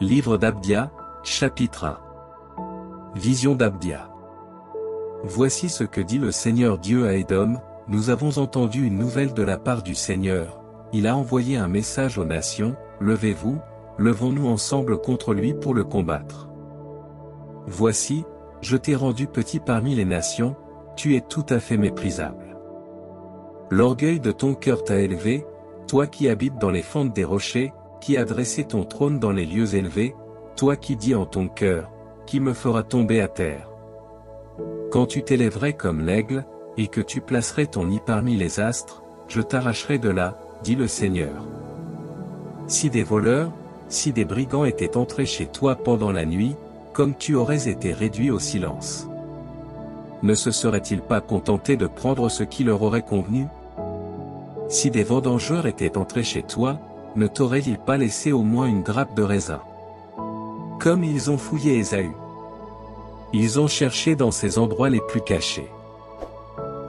Livre d'Abdia, chapitre 1. Vision d'Abdia. Voici ce que dit le Seigneur Dieu à Édom, nous avons entendu une nouvelle de la part du Seigneur, il a envoyé un message aux nations, levez-vous, levons-nous ensemble contre lui pour le combattre. Voici, je t'ai rendu petit parmi les nations, tu es tout à fait méprisable. L'orgueil de ton cœur t'a élevé, toi qui habites dans les fentes des rochers, qui as dressé ton trône dans les lieux élevés, toi qui dis en ton cœur, qui me fera tomber à terre. Quand tu t'élèverais comme l'aigle, et que tu placerais ton nid parmi les astres, je t'arracherai de là, dit le Seigneur. Si des voleurs, si des brigands étaient entrés chez toi pendant la nuit, comme tu aurais été réduit au silence. Ne se seraient-ils pas contentés de prendre ce qui leur aurait convenu? Si des vendangeurs étaient entrés chez toi, ne t'auraient-ils pas laissé au moins une grappe de raisin? Comme ils ont fouillé Ésaü. Ils ont cherché dans ses endroits les plus cachés.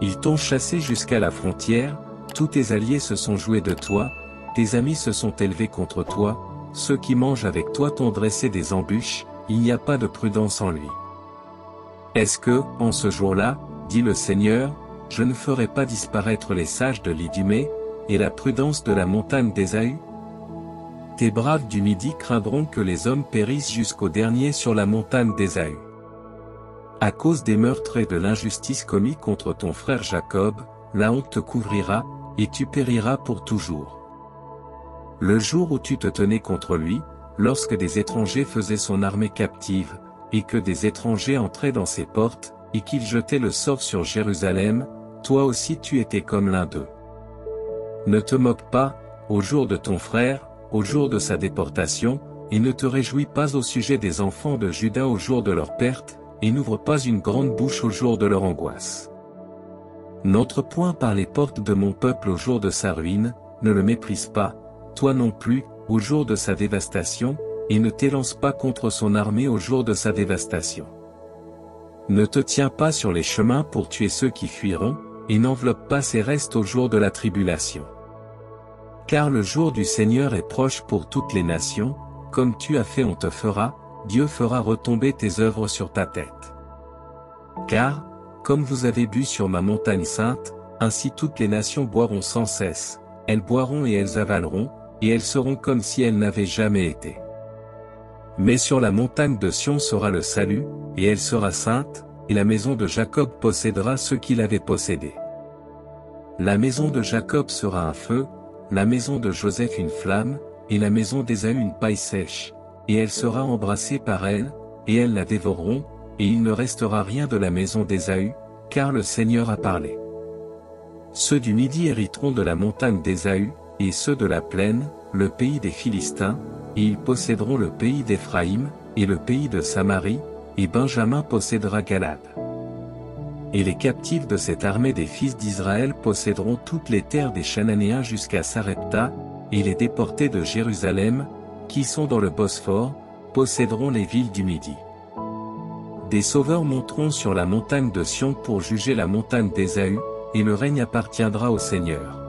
Ils t'ont chassé jusqu'à la frontière, tous tes alliés se sont joués de toi, tes amis se sont élevés contre toi, ceux qui mangent avec toi t'ont dressé des embûches, il n'y a pas de prudence en lui. Est-ce que, en ce jour-là, dit le Seigneur, je ne ferai pas disparaître les sages de l'Idumée, et la prudence de la montagne d'Ésaü? Tes braves du Midi craindront que les hommes périssent jusqu'au dernier sur la montagne d'Ésaü. À cause des meurtres et de l'injustice commis contre ton frère Jacob, la honte te couvrira, et tu périras pour toujours. Le jour où tu te tenais contre lui, lorsque des étrangers faisaient son armée captive, et que des étrangers entraient dans ses portes, et qu'ils jetaient le sort sur Jérusalem, toi aussi tu étais comme l'un d'eux. Ne te moque pas, au jour de ton frère, au jour de sa déportation, et ne te réjouis pas au sujet des enfants de Juda au jour de leur perte, et n'ouvre pas une grande bouche au jour de leur angoisse. N'entre point par les portes de mon peuple au jour de sa ruine, ne le méprise pas, toi non plus, au jour de sa dévastation, et ne t'élance pas contre son armée au jour de sa dévastation. Ne te tiens pas sur les chemins pour tuer ceux qui fuiront, et n'enveloppe pas ses restes au jour de la tribulation. Car le jour du Seigneur est proche pour toutes les nations, comme tu as fait on te fera, Dieu fera retomber tes œuvres sur ta tête. Car, comme vous avez bu sur ma montagne sainte, ainsi toutes les nations boiront sans cesse, elles boiront et elles avaleront, et elles seront comme si elles n'avaient jamais été. Mais sur la montagne de Sion sera le salut, et elle sera sainte, et la maison de Jacob possédera ce qu'il avait possédé. La maison de Jacob sera un feu, la maison de Joseph une flamme, et la maison d'Ésaü une paille sèche, et elle sera embrassée par elle, et elles la dévoreront, et il ne restera rien de la maison d'Ésaü, car le Seigneur a parlé. Ceux du Midi hériteront de la montagne d'Ésaü, et ceux de la plaine, le pays des Philistins, et ils posséderont le pays d'Éphraïm, et le pays de Samarie, et Benjamin possédera Galad. Et les captifs de cette armée des fils d'Israël posséderont toutes les terres des Chananéens jusqu'à Sarepta, et les déportés de Jérusalem, qui sont dans le Bosphore, posséderont les villes du Midi. Des sauveurs monteront sur la montagne de Sion pour juger la montagne d'Ésaü, et le règne appartiendra au Seigneur.